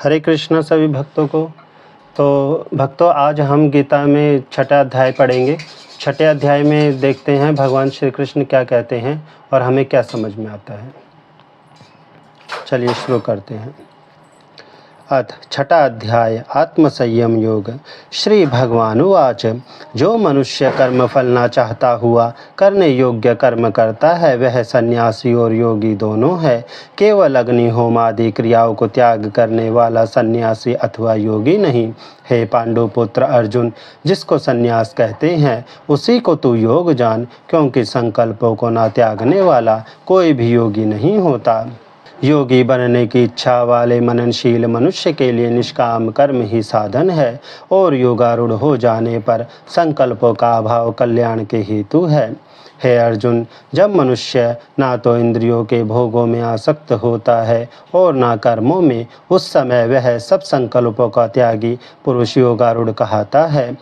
हरे कृष्णा सभी भक्तों को। तो भक्तों, आज हम गीता में छठा अध्याय पढ़ेंगे। छठे अध्याय में देखते हैं भगवान श्री कृष्ण क्या कहते हैं और हमें क्या समझ में आता है। चलिए शुरू करते हैं। अथ छठा अध्याय आत्मसंयम योग। श्री भगवानुवाच जो मनुष्य कर्म फल ना चाहता हुआ करने योग्य कर्म करता है वह सन्यासी और योगी दोनों है। केवल अग्नि होम आदि क्रियाओं को त्याग करने वाला सन्यासी अथवा योगी नहीं। हे पांडुपुत्र अर्जुन, जिसको सन्यास कहते हैं उसी को तू योग जान, क्योंकि संकल्पों को ना त्यागने वाला कोई भी योगी नहीं होता। योगी बनने की इच्छा वाले मननशील मनुष्य के लिए निष्काम कर्म ही साधन है और योगारूढ़ हो जाने पर संकल्पों का अभाव कल्याण के हेतु है। हे अर्जुन, जब मनुष्य ना तो इंद्रियों के भोगों में आसक्त होता है और ना कर्मों में, उस समय वह सब संकल्पों का त्यागी पुरुष योगारूढ़ कहलाता है।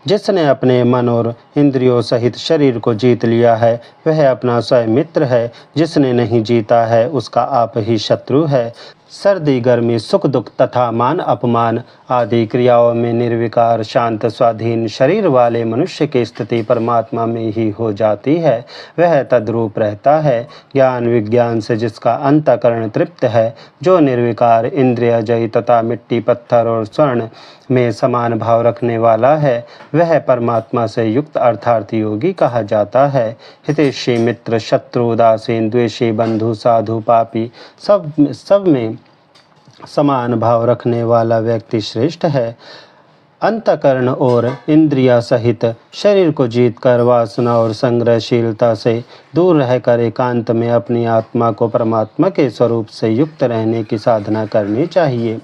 जिसने अपने मन और इंद्रियों सहित शरीर को जीत लिया है वह अपना स्वयं मित्र है। जिसने नहीं जीता है उसका आप ही शत्रु है। सर्दी गर्मी सुख दुख तथा मान अपमान आदि क्रियाओं में निर्विकार शांत स्वाधीन शरीर वाले मनुष्य की स्थिति परमात्मा में ही हो जाती है। वह तद्रूप रहता है। ज्ञान विज्ञान से जिसका अंतःकरण तृप्त है, जो निर्विकार इंद्रिय जय तथा मिट्टी पत्थर और स्वर्ण में समान भाव रखने वाला है, वह परमात्मा से युक्त अर्थात योगी कहा जाता है। हितैषी मित्र शत्रु उदासीन द्वेषी बंधु साधु पापी सब में समान भाव रखने वाला व्यक्ति श्रेष्ठ है। अंतःकरण और इंद्रिया सहित शरीर को जीतकर वासना और संग्रहशीलता से दूर रहकर एकांत में अपनी आत्मा को परमात्मा के स्वरूप से युक्त रहने की साधना करनी चाहिए।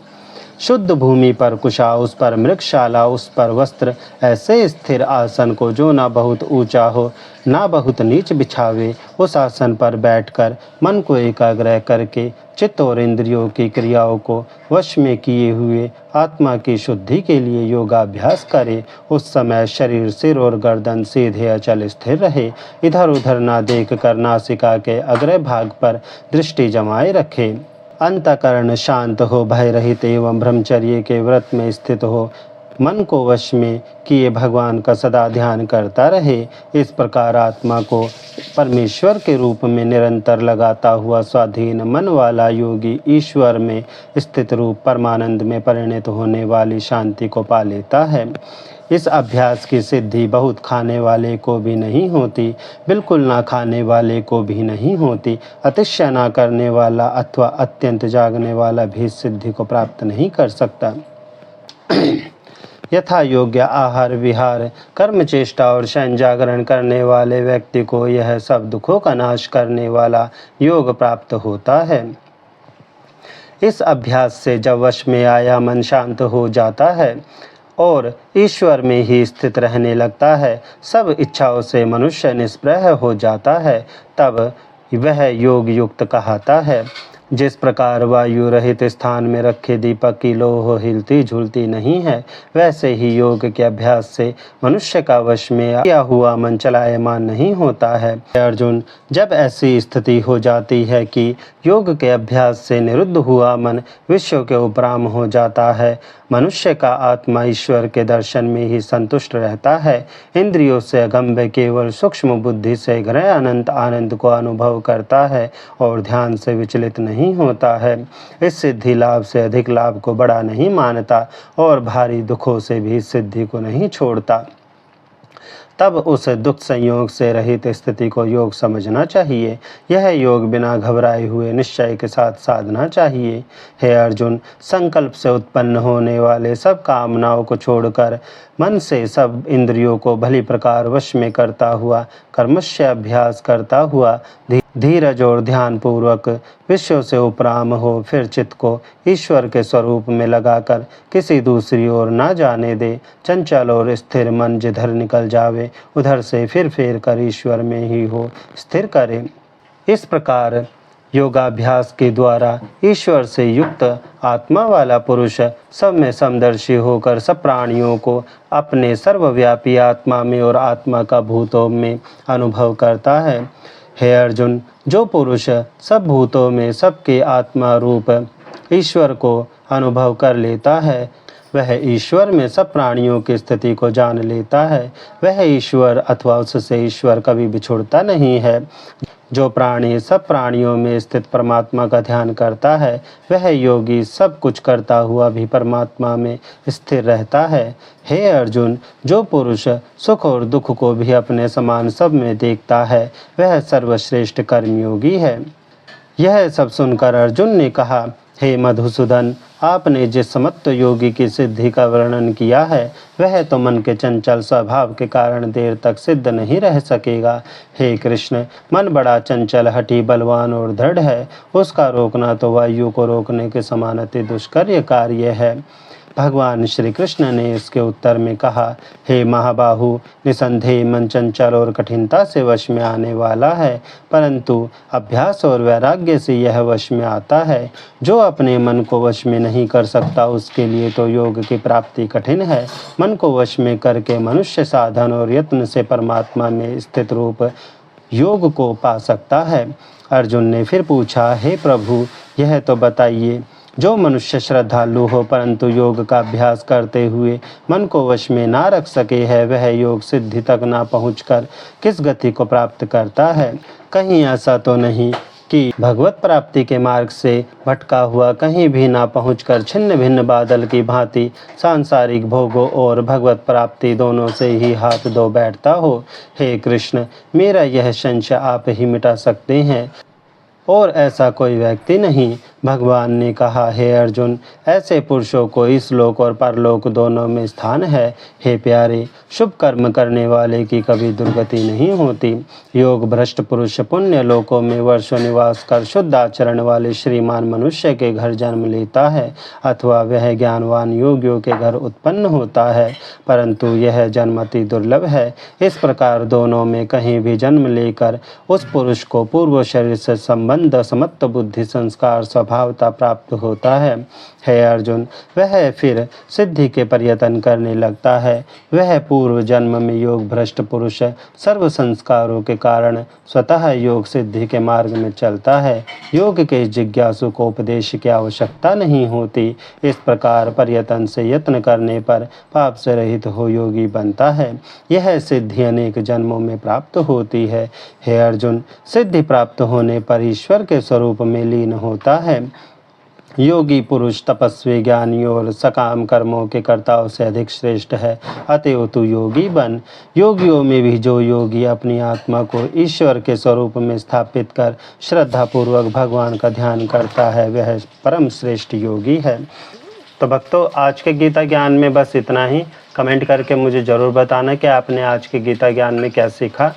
शुद्ध भूमि पर कुशा, उस पर मृगशाला, उस पर वस्त्र, ऐसे स्थिर आसन को जो ना बहुत ऊंचा हो ना बहुत नीच बिछावे, उस आसन पर बैठकर मन को एकाग्र करके चित्त और इंद्रियों की क्रियाओं को वश में किए हुए आत्मा की शुद्धि के लिए योगाभ्यास करे। उस समय शरीर सिर और गर्दन सीधे अचल स्थिर रहे। इधर उधर ना देख कर नासिका के अग्र भाग पर दृष्टि जमाए रखे। अंतःकरण शांत हो, भय रहित एवं ब्रह्मचर्य के व्रत में स्थित हो, मन को वश में किए भगवान का सदा ध्यान करता रहे। इस प्रकार आत्मा को परमेश्वर के रूप में निरंतर लगाता हुआ स्वाधीन मन वाला योगी ईश्वर में स्थित रूप परमानंद में परिणत होने वाली शांति को पा लेता है। इस अभ्यास की सिद्धि बहुत खाने वाले को भी नहीं होती, बिल्कुल ना खाने वाले को भी नहीं होती। अतिशय ना करने वाला अथवा अत्यंत जागने वाला भी सिद्धि को प्राप्त नहीं कर सकता। यथा योग्य आहार विहार कर्म चेष्टा और शयन जागरण करने वाले व्यक्ति को यह सब दुखों का नाश करने वाला योग प्राप्त होता है। इस अभ्यास से जब वश में आया मन शांत हो जाता है और ईश्वर में ही स्थित रहने लगता है, सब इच्छाओं से मनुष्य निष्प्रह हो जाता है, तब वह योग युक्त कहलाता है। जिस प्रकार वायु रहित स्थान में रखे दीपक की लौ हिलती झूलती नहीं है, वैसे ही योग के अभ्यास से मनुष्य का वश में किया हुआ मन चलायमान नहीं होता है। अर्जुन, जब ऐसी स्थिति हो जाती है कि योग के अभ्यास से निरुद्ध हुआ मन विश्व के उपराम हो जाता है, मनुष्य का आत्मा ईश्वर के दर्शन में ही संतुष्ट रहता है। इंद्रियों से अगम्य केवल सूक्ष्म बुद्धि से गहरे अनंत आनंद को अनुभव करता है और ध्यान से विचलित नहीं होता है। इस सिद्धि लाभ से अधिक लाभ को बड़ा नहीं मानता और भारी दुखों से भी सिद्धि को नहीं छोड़ता। तब उस दुख संयोग से रहित स्थिति को योग समझना चाहिए। यह योग बिना घबराए हुए निश्चय के साथ साधना चाहिए। हे अर्जुन, संकल्प से उत्पन्न होने वाले सब कामनाओं को छोड़कर मन से सब इंद्रियों को भली प्रकार वश में करता हुआ कर्मस्य अभ्यास करता हुआ धीरज और ध्यान पूर्वक विश्व से उपराम हो, फिर चित्त को ईश्वर के स्वरूप में लगाकर किसी दूसरी ओर ना जाने दे। चंचल और स्थिर मन जिधर निकल जावे उधर से फिर फेर कर ईश्वर में ही हो स्थिर करे। इस प्रकार योगाभ्यास के द्वारा ईश्वर से युक्त आत्मा वाला पुरुष सब में समदर्शी होकर सब प्राणियों को अपने सर्वव्यापी आत्मा में और आत्मा का भूतों में अनुभव करता है। हे अर्जुन, जो पुरुष सब भूतों में सबके आत्मा रूप ईश्वर को अनुभव कर लेता है वह ईश्वर में सब प्राणियों की स्थिति को जान लेता है। वह ईश्वर अथवा उससे ईश्वर कभी बिछुड़ता नहीं है। जो प्राणी सब प्राणियों में स्थित परमात्मा का ध्यान करता है वह योगी सब कुछ करता हुआ भी परमात्मा में स्थिर रहता है। हे अर्जुन, जो पुरुष सुख और दुख को भी अपने समान सब में देखता है वह सर्वश्रेष्ठ कर्मयोगी है। यह सब सुनकर अर्जुन ने कहा, हे मधुसूदन, आपने जिस समत्व योगी की सिद्धि का वर्णन किया है वह तो मन के चंचल स्वभाव के कारण देर तक सिद्ध नहीं रह सकेगा। हे कृष्ण, मन बड़ा चंचल, हठी, बलवान और दृढ़ है। उसका रोकना तो वायु को रोकने के समान अति दुष्कर कार्य है। भगवान श्री कृष्ण ने इसके उत्तर में कहा, हे महाबाहु, निसंदेह मन चंचल और कठिनता से वश में आने वाला है, परंतु अभ्यास और वैराग्य से यह वश में आता है। जो अपने मन को वश में नहीं कर सकता उसके लिए तो योग की प्राप्ति कठिन है। मन को वश में करके मनुष्य साधन और यत्न से परमात्मा में स्थित रूप योग को पा सकता है। अर्जुन ने फिर पूछा, हे प्रभु, यह तो बताइए, जो मनुष्य श्रद्धालु हो परंतु योग का अभ्यास करते हुए मन को वश में ना रख सके है वह योग सिद्धि तक ना पहुंचकर किस गति को प्राप्त करता है? कहीं ऐसा तो नहीं कि भगवत प्राप्ति के मार्ग से भटका हुआ कहीं भी ना पहुंचकर छिन्न भिन्न बादल की भांति सांसारिक भोगों और भगवत प्राप्ति दोनों से ही हाथ धो बैठता हो? हे कृष्ण, मेरा यह संशय आप ही मिटा सकते हैं और ऐसा कोई व्यक्ति नहीं। भगवान ने कहा, हे अर्जुन, ऐसे पुरुषों को इस लोक और परलोक दोनों में स्थान है। हे प्यारे, शुभ कर्म करने वाले की कभी दुर्गति नहीं होती। योग भ्रष्ट पुरुष पुण्य लोकों में वर्षों निवास कर शुद्ध आचरण वाले श्रीमान मनुष्य के घर जन्म लेता है अथवा वह ज्ञानवान योगियों के घर उत्पन्न होता है, परंतु यह जन्म अति दुर्लभ है। इस प्रकार दोनों में कहीं भी जन्म लेकर उस पुरुष को पूर्व शरीर से संबंध समत्व बुद्धि संस्कार स्वभावता प्राप्त होता है। हे अर्जुन, वह फिर सिद्धि के प्रयत्न करने लगता है। वह पूर्व जन्म में योग भ्रष्ट पुरुष सर्व संस्कारों के कारण स्वतः योग सिद्धि के मार्ग में चलता है। योग के जिज्ञासु को उपदेश की आवश्यकता नहीं होती। इस प्रकार प्रयत्न से यत्न करने पर पाप से रहित हो योगी बनता है। यह सिद्धि अनेक जन्मों में प्राप्त होती है। हे अर्जुन, सिद्धि प्राप्त होने पर ईश्वर के स्वरूप में लीन होता है। योगी पुरुष तपस्वी, ज्ञानी और सकाम कर्मों के कर्ताओं से अधिक श्रेष्ठ है। अतएव तू योगी बन। योगियों में भी जो योगी अपनी आत्मा को ईश्वर के स्वरूप में स्थापित कर श्रद्धापूर्वक भगवान का ध्यान करता है वह परम श्रेष्ठ योगी है। तो भक्तों, आज के गीता ज्ञान में बस इतना ही। कमेंट करके मुझे ज़रूर बताना कि आपने आज के गीता ज्ञान में क्या सीखा।